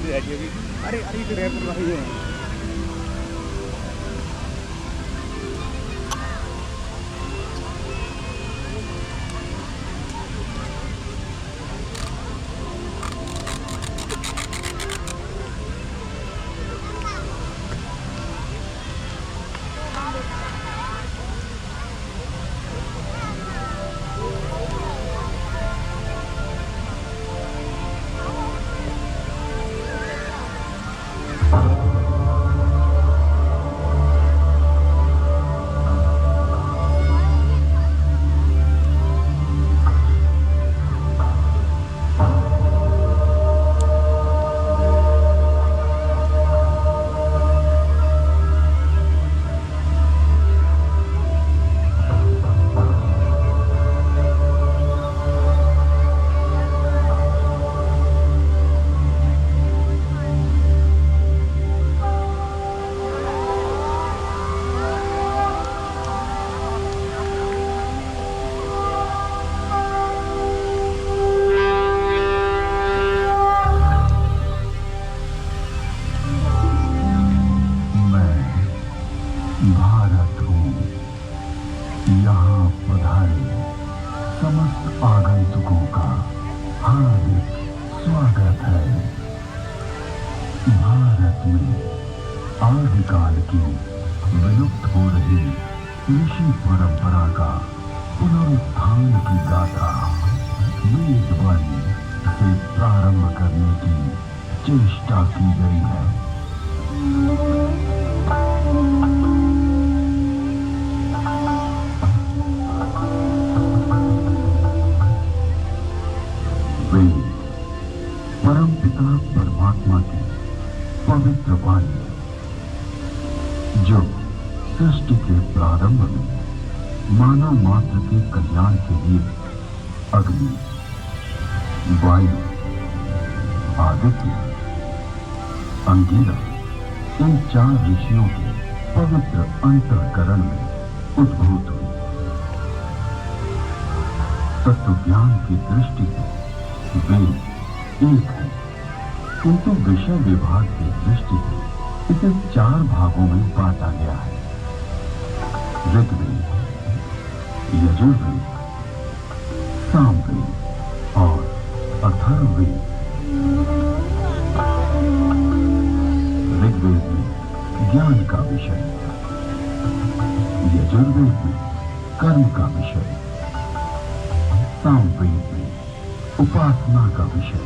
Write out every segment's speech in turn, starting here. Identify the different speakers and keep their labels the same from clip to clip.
Speaker 1: Ready होगी। अरे अरे इधर है पूरा ये
Speaker 2: भारत हूँ, यहाँ पधारे समस्त आगंतुकों का हार्दिक स्वागत है। भारत में आदिकाल की विलुप्त हो रही ऋषि परंपरा का पुनरुत्थान की गाथा वेदवन से प्रारंभ करने की चेष्टा की गई है। वेद परमपिता परमात्मा की पवित्र वाणी जो सृष्टि के प्रारंभ में मानव मात्र के कल्याण के लिए अग्नि, वायु, आदित्य, अंगिरा इन 4 ऋषियों के पवित्र अंतःकरण में उद्भूत हुई। तत्व ज्ञान की दृष्टि से वेद एक है, किंतु विषय विभाग की दृष्टि से इसे 4 भागों में बांटा गया है। ऋग्वेद, यजुर्वेद, सामवेद और अथर्ववेद। ऋग्वेद में ज्ञान का विषय, यजुर्वेद में कर्म का विषय, सामवेद में उपासना का विषय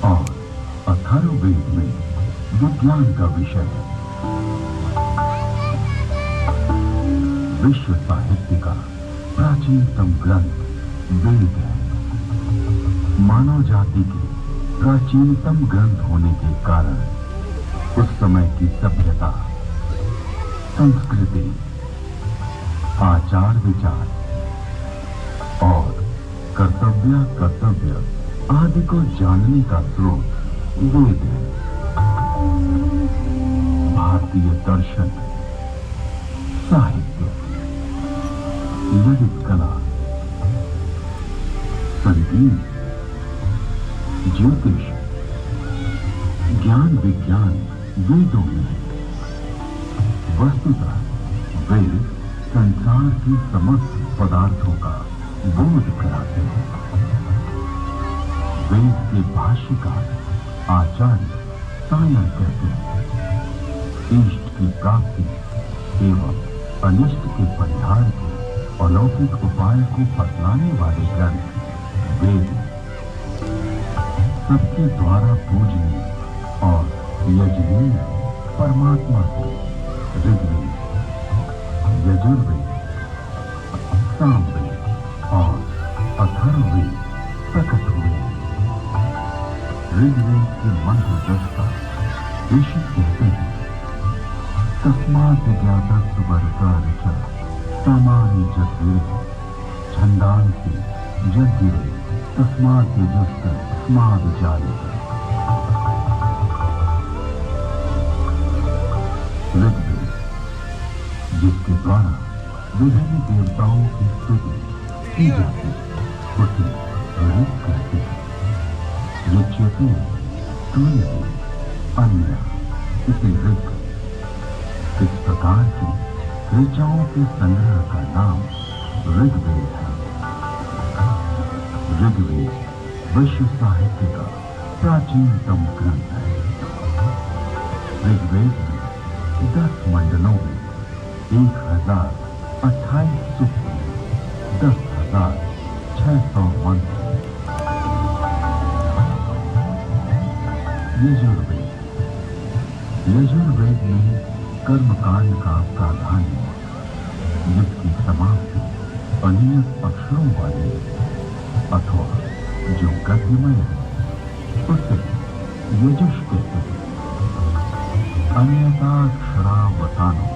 Speaker 2: और अथर्ववेद में विज्ञान का विषय है। विश्व साहित्य का प्राचीनतम ग्रंथ वेद है। मानव जाति के प्राचीनतम ग्रंथ होने के कारण उस समय की सभ्यता, संस्कृति, आचार विचार और कर्तव्य आदि को जानने का स्रोत वेद है। भारतीय दर्शन, साहित्य, ललित कला, संगीत, ज्योतिष, ज्ञान विज्ञान वेदों में है। वस्तुतः वेद संसार की समस्त पदार्थों का बोध कराते हैं। वेद के भाष्यकार आचार्य सायण कहते हैं, इष्ट की प्राप्ति एवं अनिष्ट के परिहार के अलौकिक उपाय को बतलाने वाले ग्रंथ वेद सबके द्वारा पूजनीय और यजनीय परमात्मा से ऋग्वेद, यजुर्वेद, सामवेद और अथर्ववेद प्रकट हुए। ऋग्वेद के मंत्र दृष्टा ऋषि कहते हैं, तस्मात् ज्ञातस्य वर्षा सामान्य जगीरे छंदांसि जगीरे तस्मात् यजुस्त तस्मात् जायते। ऋग्वेद जिसके द्वारा विभिन्न देवताओं की स्तुति की जाती उसे ऋग कहते हैं। ऋच्यते, स्तूयते, अन्य इसे ऋग। इस प्रकार की ऋचाओं के संग्रह का नाम ऋग्वेद है। ऋग्वेद विश्व साहित्य का प्राचीनतम ग्रंथ है। ऋग्वेद में 10 मंडलों में 1028 सूक्त, 10,600 मंत्र। यजुर्वेद। यजुर्वेद में कर्मकांड का प्राधान्य, जिसकी समाप्ति अनियत अक्षरों वाले अथवा जो गद्यमय है उसे यजुष कहते हैं। अन्यताक्षरावसानो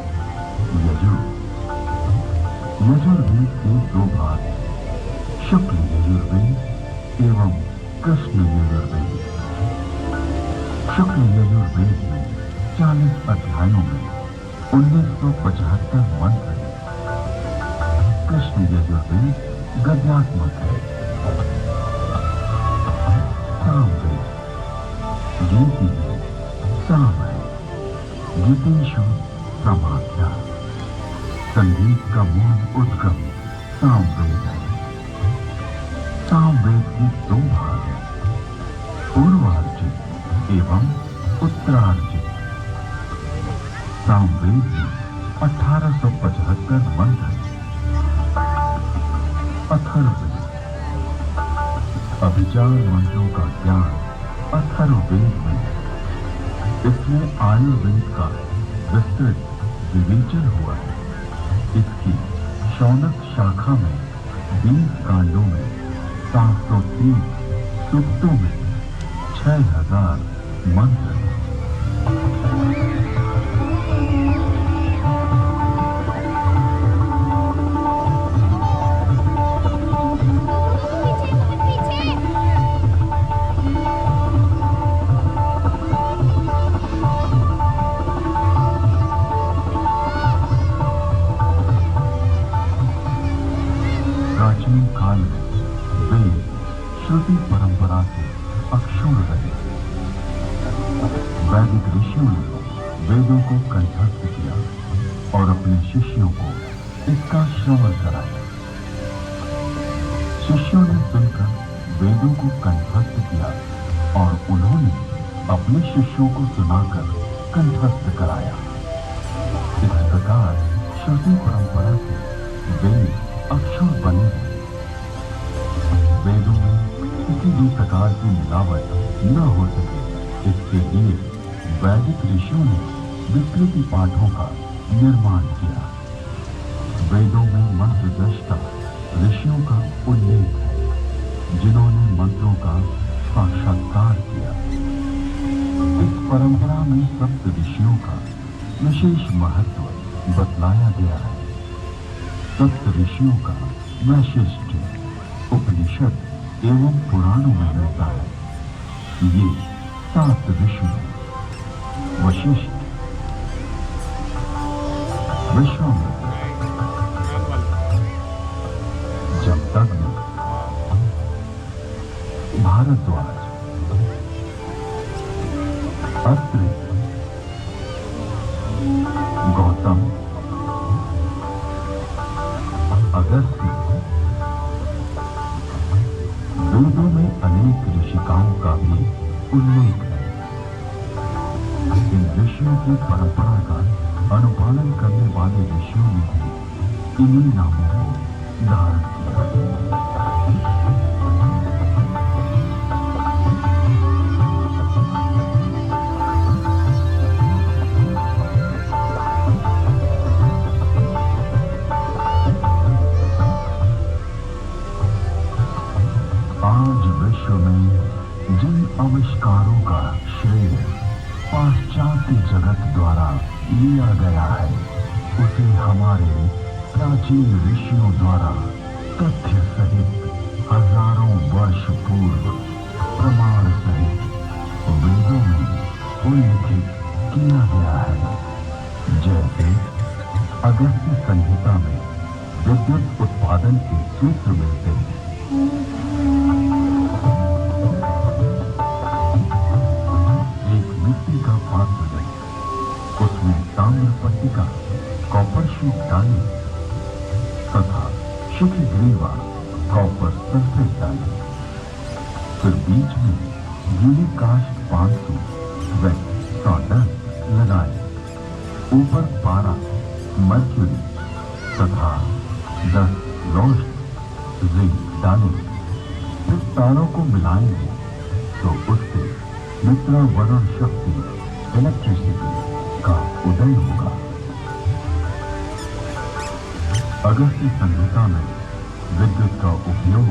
Speaker 2: यजुर। यजुर्वेद के 2 भाग हैं, शुक्ल यजुर्वेद एवं कृष्ण यजुर्वेद। शुक्ल यजुर्वेद में 40 अध्यायों में 1975 मंत्र हैं। कृष्ण यजुर्वेद गद्यात्मक है। सामवेद। गीति में साम है। गीतेषु समाख्या। संगीत का मूल उद्गम सामवेद है। सामवेद के 2 भाग हैं, पूर्वार्जित एवं उत्तरार्जित। सामवेद में 1875 मंत्र हैं। अथर्ववेद। अभिचार मंत्रों का ज्ञान अथर्ववेद में है। इसमें आयुर्वेद का विस्तृत विवेचन हुआ है। इसकी शौनक शाखा में 20 कांडों में 730 सूक्तों में 6000 मंत्र हैं। प्राचीन काल में वेद श्रुति परंपरा से अक्षुण्ण रहे। वैदिक ऋषियों ने वेदों को कंठस्थ किया और अपने शिष्यों को इसका श्रवण कराया। शिष्यों ने सुनकर वेदों को कंठस्थ किया और उन्होंने अपने शिष्यों को सुनाकर कंठस्थ कराया। इस प्रकार श्रुति परंपरा से वेद अक्षर बने हैं। वेदों में किसी भी प्रकार की मिलावट न हो सके, इसके लिए वैदिक ऋषियों ने विकृति पाठों का निर्माण किया। वेदों में मंत्र दृष्टा ऋषियों का उल्लेख है, जिन्होंने मंत्रों का साक्षात्कार किया। इस परंपरा में सप्त ऋषियों का विशेष महत्व बतलाया गया है। सप्त ऋषियों का वैशिष्ट उपनिषद एवं पुराणों में मिलता है। ये 7 ऋषि हैं: वशिष्ठ, विश्वामित्र, जमदग्नि, भारद्वाज, अत्रि, गौतम, अगस्त्य। वेदों में अनेक ऋषिकाओं का भी उल्लेख है। इन ऋषियों की परंपरा का अनुपालन करने वाले ऋषियों ने भी इन्हीं नामों को धारण किया। आज विश्व में जिन आविष्कारों का श्रेय पाश्चात्य जगत द्वारा लिया गया है, उसे हमारे प्राचीन ऋषियों द्वारा तथ्य सहित हजारों वर्ष पूर्व प्रमाण सहित वेदों में उल्लिखित किया गया है। जैसे अगस्त्य संहिता में विद्युत उत्पादन के सूत्र मिलते हैं। एक मिट्टी का पात्र लें, उसमें ताम्र पट्टिका कॉपर शीट डालें तथा शिखग्रीवा कॉपर सल्फेट डालें। फिर बीच में गीली काष्ठ पांसु व सॉडस्ट लगाएं। ऊपर पारा, मर्क्यूरी तथा 10 रोस्ट जिंक डालें। जब तारों को मिलाएंगे तो उससे मित्रा वरुण शक्ति इलेक्ट्रिसिटी का उदय होगा। अगस्त्य संहिता में विद्युत का उपयोग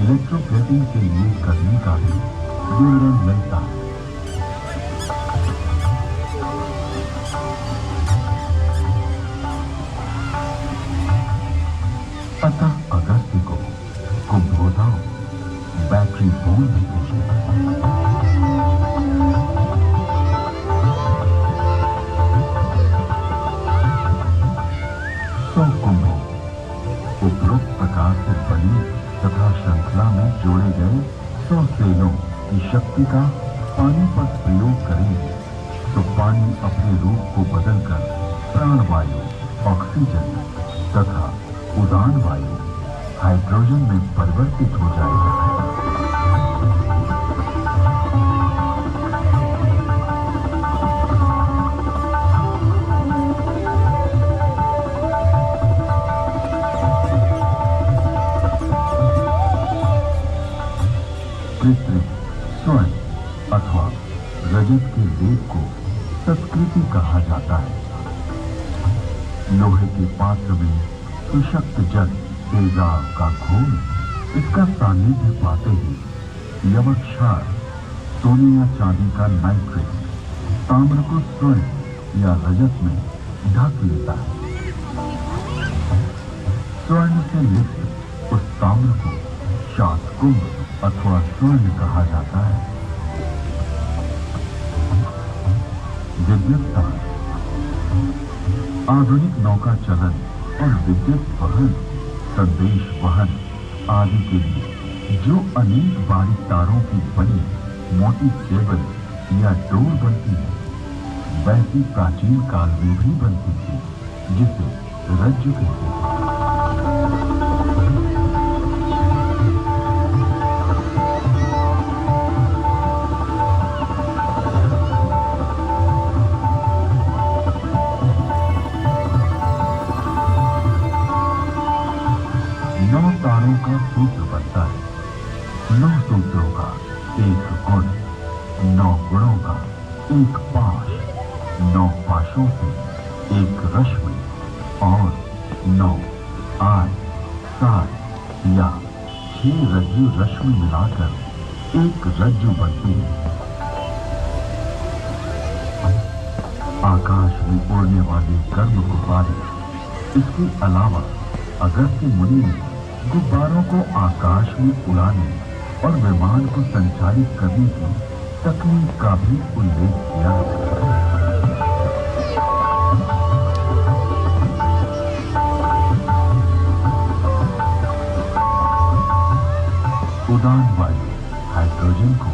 Speaker 2: इलेक्ट्रोप्लेटिंग के लिए करने का भी विवरण मिलता है। अतः अगस्त्य को कुंभोधाओं बैटरी बोल देते हैं। सौ कुंभों उपरोक्त प्रकार से बनी तथा श्रृंखला में जोड़े गए 100 सेलों की शक्ति का पानी पर प्रयोग करेंगे तो पानी अपने रूप को बदलकर प्राणवायु, ऑक्सीजन तथा उदान वायु, हाइड्रोजन में परिवर्तित हो जाएगा। कृत्रिम स्वर्ण अथवा रजत के लेप को संस्कृति कहा जाता है। लोहे के पात्र में सुशक्त जल तेजाब का घोल इसका सानिध्य पाते ही यवक क्षार, सोने या चांदी का नाइट्रेट ताम्र को स्वर्ण या रजत में ढक लेता है। स्वर्ण से लिप्त उस ताम्र को शातकुंभ अथवा स्वर्ण कहा जाता है। विद्युत तार आधुनिक नौका चलन और विद्युत वहन, संदेश वहन आदि के लिए जो अनेक बारीक तारों की बनी मोटी केबल या डोर बनती है, वैसी प्राचीन काल में भी बनती थी, जिसे रज्जु कहते हैं। तारों का सूत्र बनता है। 9 सूत्रों का एक गुण, 9 गुणों का एक पाश, 9 पाशों से एक रश्मि और 9 8 7 या 6 रज्जु रश्मि मिलाकर एक रज्जु बनती है। आकाश में उड़ने वाले गर्म गुब्बारे, इसके अलावा अगस्त्य मुनि ने गुब्बारों को आकाश में उड़ाने और विमान को संचालित करने की तकनीक का भी उल्लेख किया है। उदान वायु, हाइड्रोजन को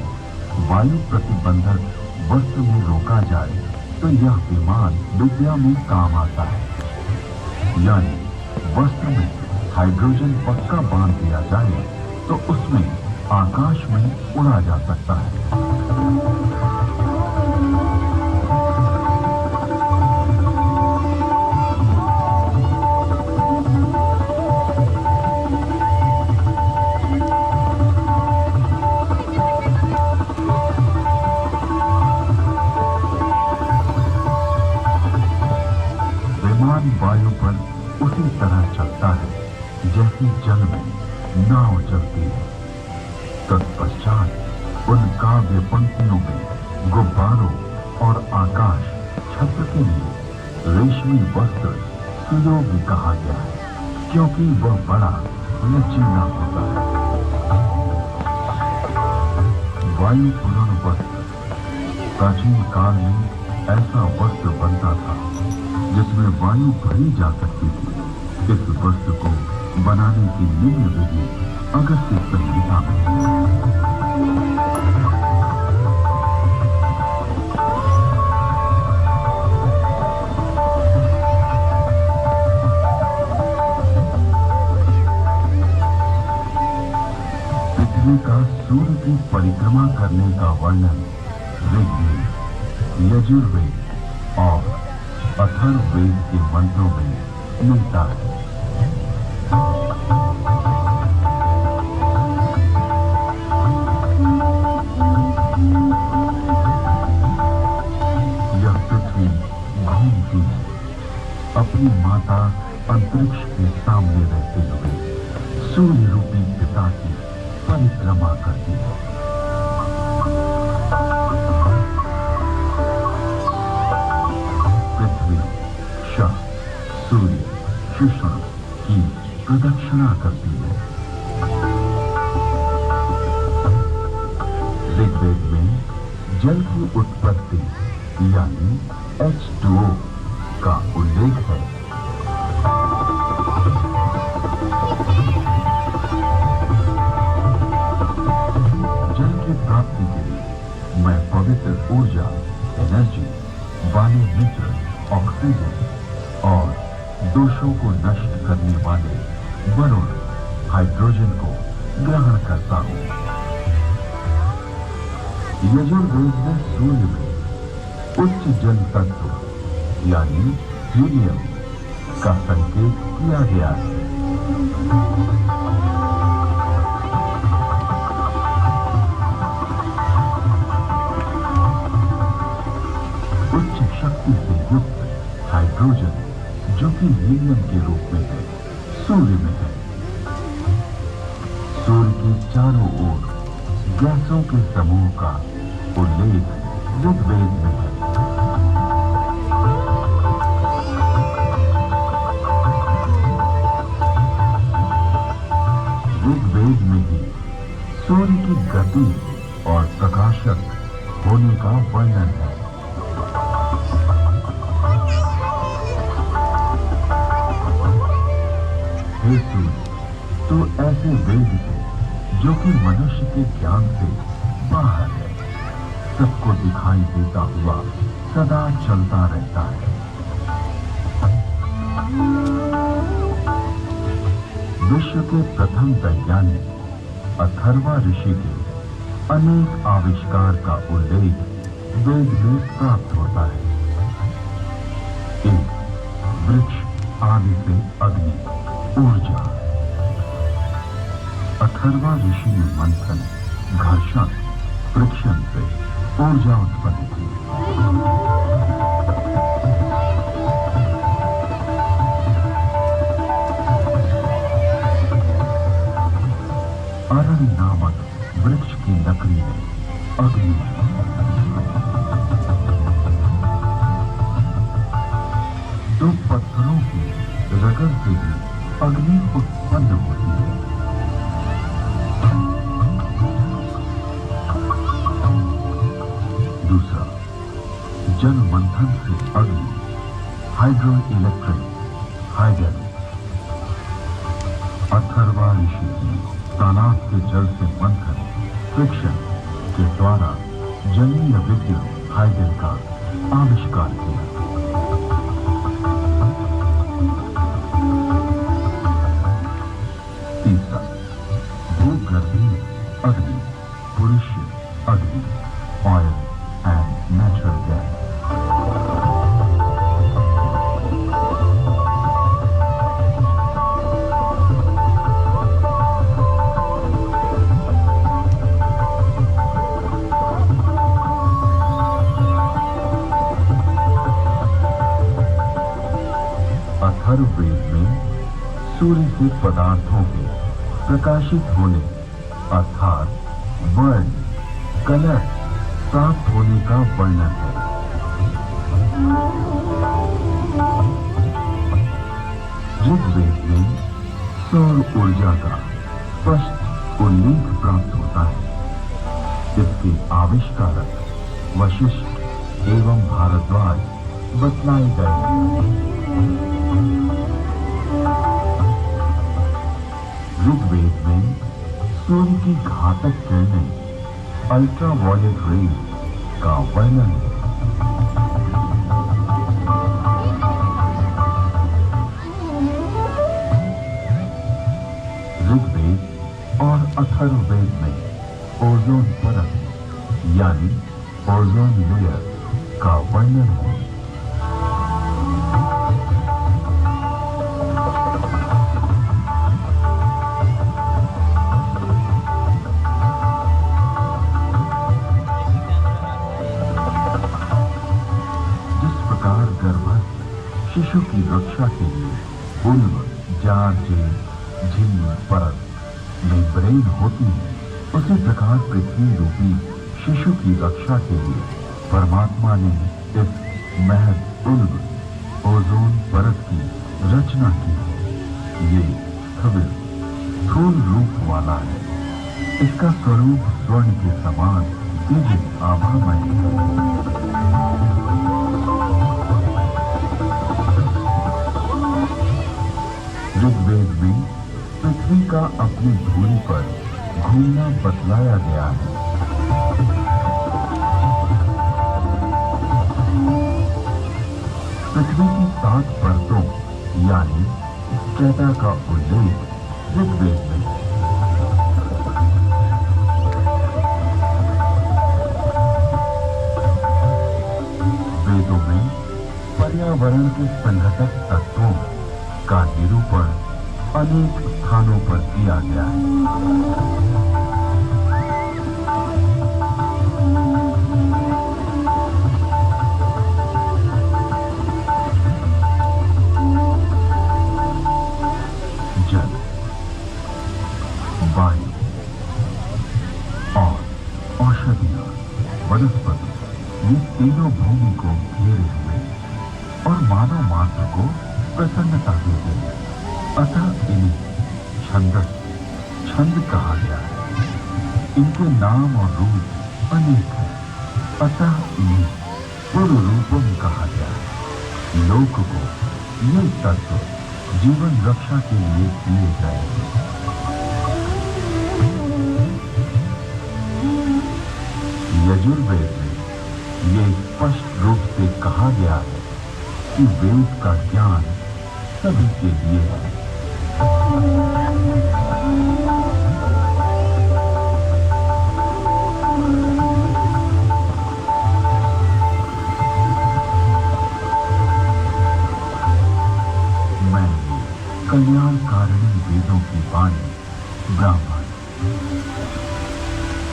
Speaker 2: वायु प्रतिबंधक वस्त्र में रोका जाए तो यह विमान विद्या में काम आता है। यानी वस्त्र में हाइड्रोजन पक्का बांध दिया जाए तो उसमें आकाश में उड़ा जा सकता है। विमान वायु पर उसी तरह चलता है जैसे जल में नाव चलती है। तत्पश्चात उन काव्य पंक्तियों में गुब्बारों और आकाश छत्र के लिए रेशमी वस्त्र सुयोगी कहा गया है, क्योंकि वह बड़ा लचीला होता है। वायु पूर्ण वस्त्र, प्राचीन काल में ऐसा वस्त्र बनता था जिसमें वायु भरी जा सकती थी। इस वस्त्र को बनाने की निम्न विधि अगस्त्य संहिता में। की परिक्रमा करने का वर्णन ऋग्वेद, यजुर्वेद और अथर्ववेद के मंत्रों में मिलता है। यह पृथ्वी घूमती है, अपनी माता अंतरिक्ष के सामने रहते हुए सूर्य रूपी पिता की परिक्रमा करती है। पृथ्वी शह, सूर्य, शुष्ण की प्रदक्षिणा करती है। ऋग्वेद में जल की उत्पत्ति यानी H2O का उल्लेख है। जल की प्राप्ति के लिए मैं पवित्र ऊर्जा, एनर्जी वाले मित्र, ऑक्सीजन और दोषों को नष्ट करने वाले वरुण, हाइड्रोजन को ग्रहण करता हूं। यजुर्वेद में सूर्य में उच्च जल तत्व यानी हीलियम का संकेत किया गया है। उच्च शक्ति से युक्त हाइड्रोजन, जो कि हीलियम के रूप में है, सूर्य में है। सूर्य के चारों ओर गैसों के समूह का उल्लेख ऋग्वेद में है। ऋग्वेद में ही सूर्य की गति और प्रकाशक होने का वर्णन है। हे सूर्य, तो ऐसे वेद से जो कि मनुष्य के ज्ञान से बाहर है, सबको दिखाई देता हुआ सदा चलता रहता है। विश्व के प्रथम वैज्ञानिक अथर्वा ऋषि के अनेक आविष्कार का उल्लेख वेद में प्राप्त होता है। एक, वृक्ष आदि से अग्नि, ऊर्जा। अथर्वा ऋषि ने मंथन, घर्षण, फ्रिक्शन से ऊर्जा उत्पन्न की। अरण नामक वृक्ष की लकड़ी में अग्नि, दो पत्थरों की रगड़ से भी अग्नि उत्पन्न होती है। दूसरा, जल मंथन से अग्नि, हाइड्रो इलेक्ट्रिक, हाइडल। अथर्वा ऋषि ने तालाब के जल से मंथन, फ्रिक्शन के द्वारा जलीय विद्युत हाइडल का आविष्कार किया। तीसरा, भूगर्भीय अग्नि, पुरुष अग्नि, oil and natural gas. Atharvaveda में सूर्य से पदार्थों के प्रकाशित होने अर्थात वर्ण, कलर प्राप्त होने का वर्णन है। ऋग्वेद में सौर ऊर्जा का स्पष्ट उल्लेख प्राप्त होता है। इसके आविष्कारक वशिष्ठ एवं भारद्वाज बतलाए गए हैं। ऋग्वेद में सूर्य की घातक किरणें अल्ट्रावायलेट रेज का वर्णन है। ऋग्वेद और अथर्ववेद में ओजोन परत यानी ओजोन लेयर का वर्णन है। जिस प्रकार गर्भस्थ शिशु की रक्षा के लिए उल्ब, जारजे, झिल्ली, परत, मेम्ब्रेन होती है, उसी प्रकार पृथ्वी रूपी शिशु की रक्षा के लिए परमात्मा ने इस महज उल्ब, ओजोन परत की रचना की है। ये स्थविर, स्थूल रूप वाला है। इसका स्वरूप स्वर्ण के समान तेजित आभामय है। ऋग्वेद में पृथ्वी का अपनी धुरी पर घूमना बतलाया गया है। पृथ्वी की 7 परतों यानी स्ट्रेटा का उल्लेख ऋग्वेद में है। वेदों में पर्यावरण के संघटक तत्वों का निरूपण अनेक स्थानों पर किया गया है। जल, वायु और औषधियां, वनस्पति, ये तीनों भूमि को घेरे हुए और मानव मात्र को प्रसन्नता देते हैं। अतः इन्हें छंद कहा गया है। इनके नाम और रूप अनेक हैं। अतः इन्हें पूर्व रूपम कहा गया है। लोक को ये तत्व जीवन रक्षा के लिए दिए गए हैं। यजुर्वेद में ये स्पष्ट रूप से कहा गया है कि वेद का ज्ञान सभी के लिए है। मैं कल्याणकारिणी वेदों की वाणी ब्राह्मण,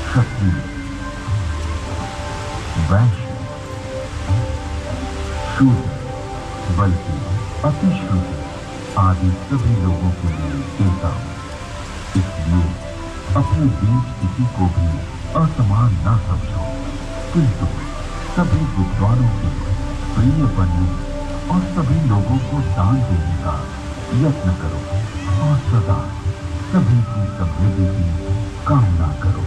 Speaker 2: क्षत्रिय, वैश्य, शूद्र, बल्कि अतिशूद्र आदि सभी लोगों के लिए देता हूं। इसलिए अपने बीच किसी को भी असमान न समझो, किंतु सभी विद्वानों के प्रिय बनने और सभी लोगों को दान देने का यत्न करो और सदा सभी की समृद्धि की कामना करो।